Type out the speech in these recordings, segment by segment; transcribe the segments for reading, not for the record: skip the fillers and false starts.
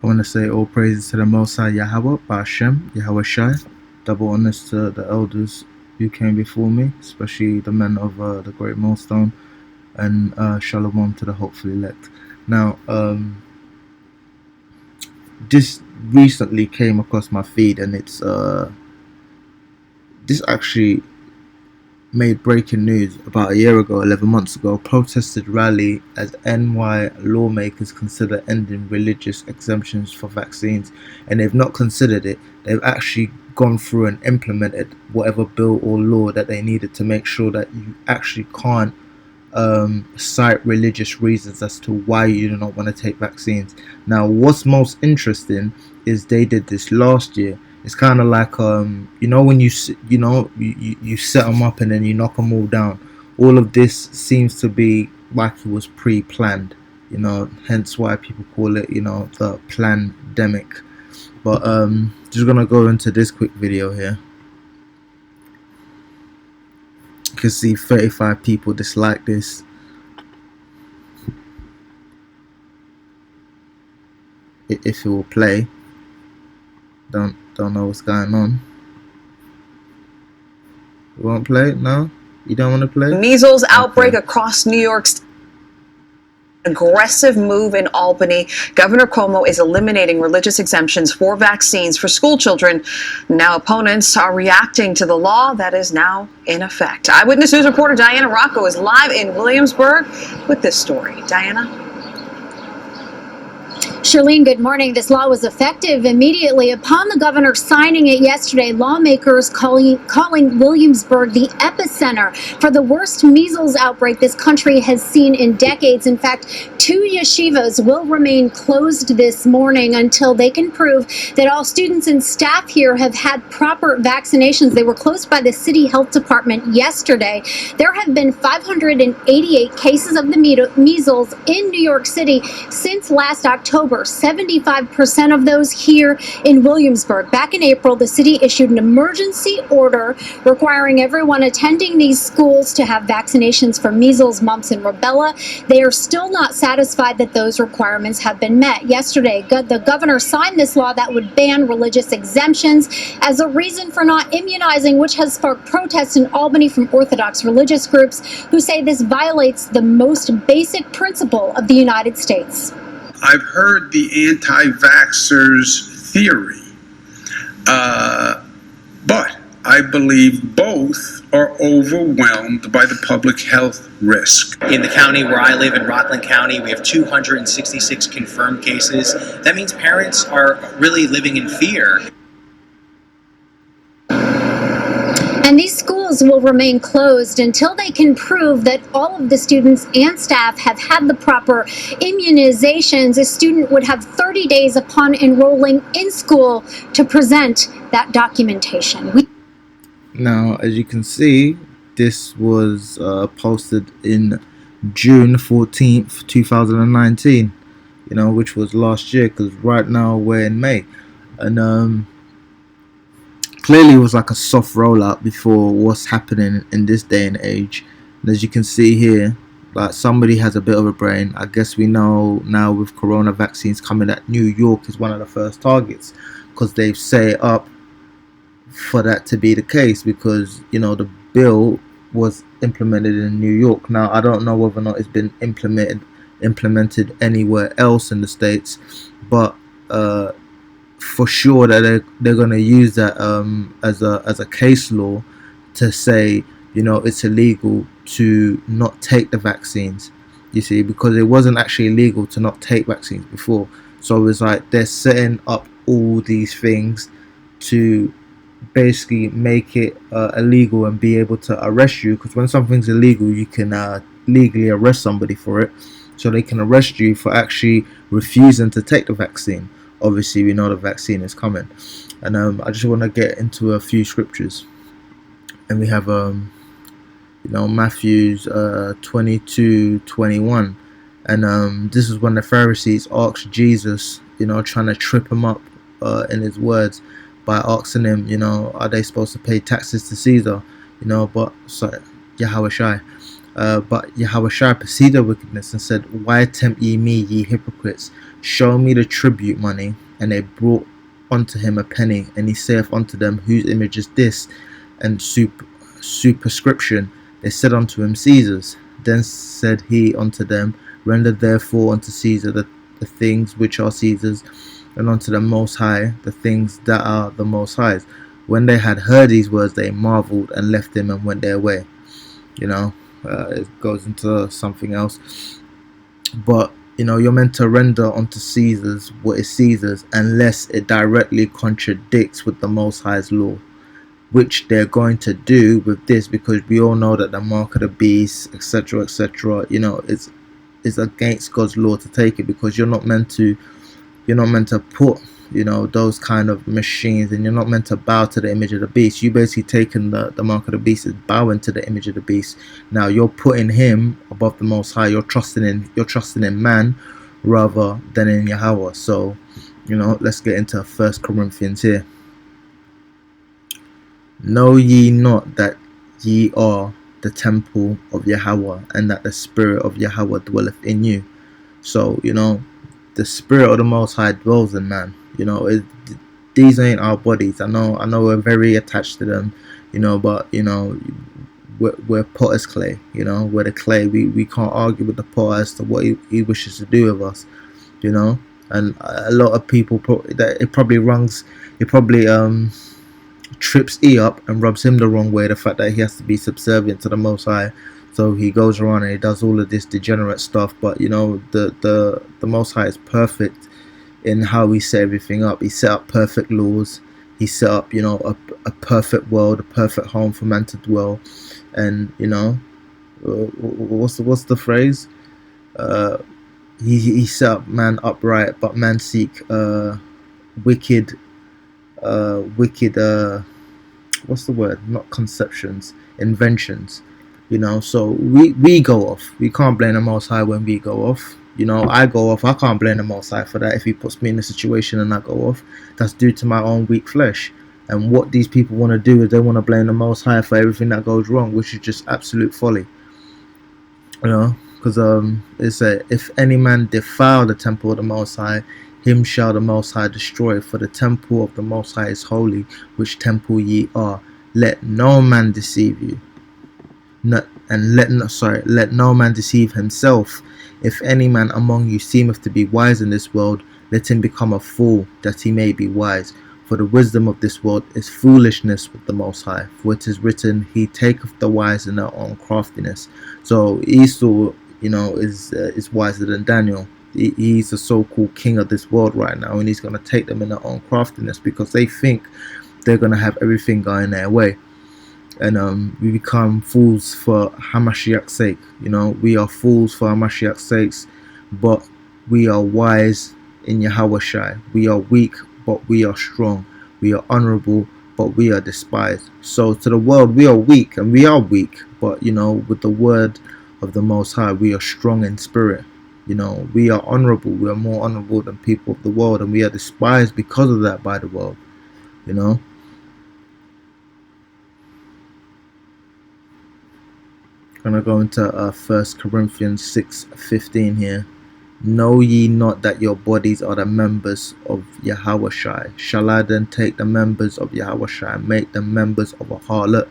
I want to say all praises to the Most High Yahweh, Ba'ashem, Yahweh Shai. Double honors to the elders who came before me, especially the men of the Great Millstone, and Shalom to the hopefully elect. Now, this recently came across my feed, and it's this actually made breaking news about a year ago, 11 months ago. Protested rally as NY lawmakers consider ending religious exemptions for vaccines, and they've not considered it. They've actually gone through and implemented whatever bill or law that they needed to make sure that you actually can't cite religious reasons as to why you do not want to take vaccines. Now, what's most interesting is they did this last year. It's kind of like when you set them up and then you knock them all down. All of this seems to be like it was pre-planned, hence why people call it the plandemic. But just gonna go into this quick video here. You can see 35 people dislike this. If it will play, don't know what's going on. It won't play? No? You don't want to play? Measles outbreak across New York State. Aggressive move in Albany. Governor Cuomo is eliminating religious exemptions for vaccines for school children. Now opponents are reacting to the law that is now in effect. Eyewitness News reporter Diana Rocco is live in Williamsburg with this story. Diana? Charlene, good morning. This law was effective immediately upon the governor signing it yesterday. Lawmakers calling Williamsburg the epicenter for the worst measles outbreak this country has seen in decades. In fact, 2 yeshivas will remain closed this morning until they can prove that all students and staff here have had proper vaccinations. They were closed by the city health department yesterday. There have been 588 cases of the measles in New York City since last October. 75% of those here in Williamsburg. Back in April, the city issued an emergency order requiring everyone attending these schools to have vaccinations for measles, mumps, and rubella. They are still not satisfied that those requirements have been met. Yesterday, the governor signed this law that would ban religious exemptions as a reason for not immunizing, which has sparked protests in Albany from Orthodox religious groups who say this violates the most basic principle of the United States. I've heard the anti-vaxxers theory, but I believe both are overwhelmed by the public health risk. In the county where I live, in Rockland County, we have 266 confirmed cases. That means parents are really living in fear. And these schools will remain closed until they can prove that all of the students and staff have had the proper immunizations. A student would have 30 days upon enrolling in school to present that documentation. Now, as you can see, this was posted in June 14th, 2019, which was last year, because right now we're in May. And clearly it was like a soft rollout before what's happening in this day and age. And as you can see here, like, somebody has a bit of a brain. I guess we know now with corona vaccines coming that New York is one of the first targets, because they've set it up for that to be the case, because the bill was implemented in New York. Now I don't know whether or not it's been implemented anywhere else in the States, but for sure that they're going to use that as a case law to say it's illegal to not take the vaccines, you see, because it wasn't actually illegal to not take vaccines before. So it's like they're setting up all these things to basically make it illegal and be able to arrest you, because when something's illegal you can legally arrest somebody for it. So they can arrest you for actually refusing to take the vaccine. Obviously we know the vaccine is coming. And I just want to get into a few scriptures, and we have Matthew's 22:21, and this is when the Pharisees asked Jesus, trying to trip him up in his words by asking him, are they supposed to pay taxes to Caesar? But Yahweh Shai perceived their wickedness and said, why tempt ye me, ye hypocrites? Show me the tribute money. And they brought unto him a penny, and he saith unto them, whose image is this, and superscription? They said unto him, Caesar's. Then said he unto them, render therefore unto Caesar the things which are Caesar's, and unto the Most High the things that are the Most High's. When they had heard these words, they marveled and left him and went their way. It goes into something else. But, you're meant to render unto Caesar's what is Caesar's, unless it directly contradicts with the Most High's law, which they're going to do with this, because we all know that the mark of the beast, etc., etc., it's against God's law to take it, because you're not meant to put those kind of machines, and you're not meant to bow to the image of the beast. You basically taking the mark of the beast is bowing to the image of the beast. Now you're putting him above the Most High. You're trusting in man rather than in Yahweh. So let's get into 1 Corinthians here. Know ye not that ye are the temple of Yahweh, and that the Spirit of Yahweh dwelleth in you? So the Spirit of the Most High dwells in man. These ain't our bodies. I know we're very attached to them, but we're potter's clay. We're the clay. We can't argue with the potter as to what he wishes to do with us. And a lot of people it probably trips E up and rubs him the wrong way, the fact that he has to be subservient to the Most High. So he goes around and he does all of this degenerate stuff. But the Most High is perfect in how he set everything up. He set up perfect laws. He set up a perfect world, a perfect home for man to dwell. And what's the phrase? He set up man upright, but man seek wicked what's the word? Not conceptions, inventions. So we go off. We can't blame the Most High when we go off. I go off. I can't blame the Most High for that. If he puts me in a situation and I go off, that's due to my own weak flesh. And what these people want to do is they want to blame the Most High for everything that goes wrong, which is just absolute folly. Because it said, if any man defile the temple of the Most High, him shall the Most High destroy. For the temple of the Most High is holy, which temple ye are. Let no man deceive you. Let no man deceive himself. If any man among you seemeth to be wise in this world, let him become a fool, that he may be wise. For the wisdom of this world is foolishness with the Most High. For it is written, he taketh the wise in their own craftiness. So Esau, is wiser than Daniel. He's the so-called king of this world right now, and he's going to take them in their own craftiness, because they think they're going to have everything going their way. And we become fools for Hamashiach's sake. We are fools for Hamashiach's sakes, but we are wise in Yahweh Shai. We are weak, but we are strong. We are honorable, but we are despised. So to the world, we are weak, and we are weak, but with the word of the Most High, we are strong in spirit. We are honorable. We are more honorable than people of the world, and we are despised because of that by the world. Gonna go into 1 Corinthians 6:15 here. Know ye not that your bodies are the members of Yahweh Shai? Shall I then take the members of Yahweh Shai and make them members of a harlot?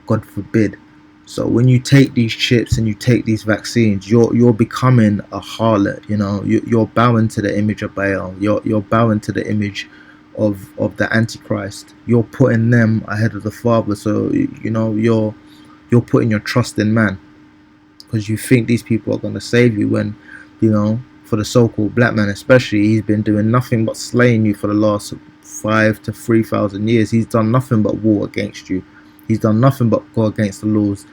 God forbid. So when you take these chips and you take these vaccines, you're becoming a harlot. You're bowing to the image of Baal. You're bowing to the image of the Antichrist. You're putting them ahead of the Father. So you're putting your trust in man, because you think these people are going to save you, when for the so-called black man especially, he's been doing nothing but slaying you for the last 5,000 to 3,000 years. He's done nothing but war against you. He's done nothing but go against the laws,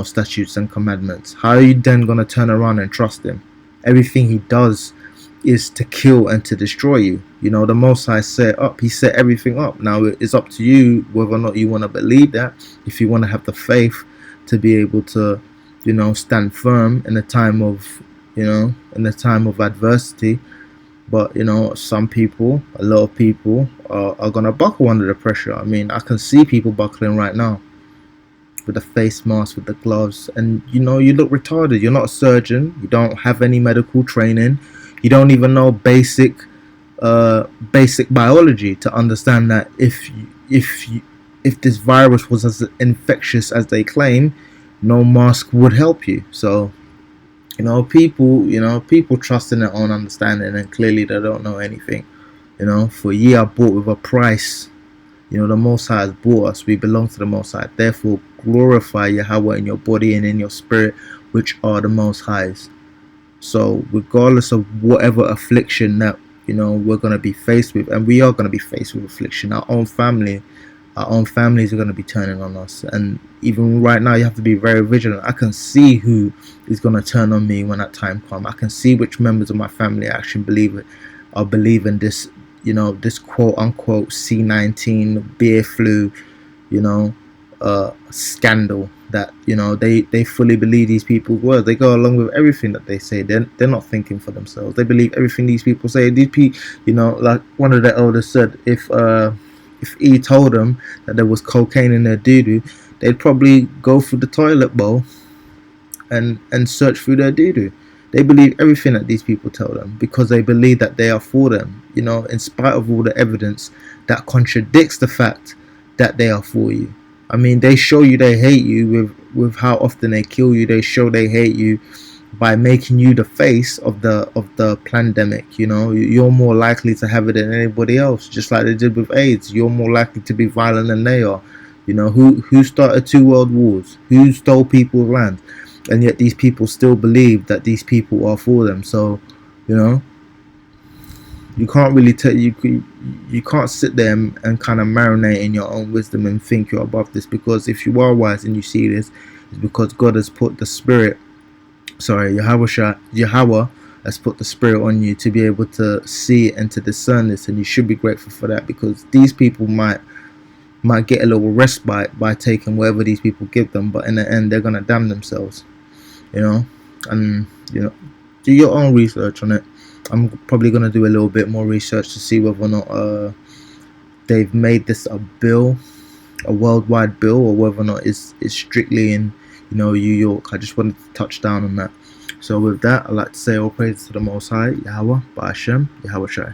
statutes and commandments. How are you then going to turn around and trust him? Everything he does is to kill and to destroy you. The Most High he set everything up. Now it's up to you whether or not you want to believe that, if you want to have the faith to be able to stand firm in the time of adversity. But some people, a lot of people are gonna buckle under the pressure. I mean, I can see people buckling right now with the face mask, with the gloves, and you look retarded. You're not a surgeon, you don't have any medical training, You don't even know basic biology to understand that if this virus was as infectious as they claim, no mask would help you. So people trust in their own understanding, and clearly they don't know anything. For ye are bought with a price. The Most High has bought us. We belong to the Most High. Therefore, glorify Yahweh in your body and in your spirit, which are the Most High's. So, regardless of whatever affliction that we're going to be faced with, and we are going to be faced with affliction, our own families are going to be turning on us. And even right now, you have to be very vigilant. I can see who is going to turn on me when that time comes. I can see which members of my family actually are believing this. This quote unquote C-19 beer flu, scandal that they fully believe these people's words. They go along with everything that they say. They're not thinking for themselves. They believe everything these people say. These people, like one of the elders said, if he told them that there was cocaine in their doo-doo, they'd probably go through the toilet bowl and search through their doo-doo. They believe everything that these people tell them because they believe that they are for them, in spite of all the evidence that contradicts the fact that they are for you. I mean, they show you they hate you with how often they kill you. They show they hate you by making you the face of the pandemic. You're more likely to have it than anybody else, just like they did with AIDS. You're more likely to be violent than they are. Who started 2 world wars? Who stole people's land? And yet these people still believe that these people are for them. So, you can't really you can't sit there and kind of marinate in your own wisdom and think you're above this, because if you are wise and you see this, it's because God has put the spirit, Yahweh has put the spirit on you to be able to see and to discern this, and you should be grateful for that, because these people might get a little respite by taking whatever these people give them, but in the end they're gonna damn themselves. And do your own research on it. I'm probably going to do a little bit more research to see whether or not they've made this a bill, a worldwide bill, or whether or not it's strictly in New York. I just wanted to touch down on that. So with that, I'd like to say all praise to the Most High, Yahweh, Ba'ashem, Yahweh Shai.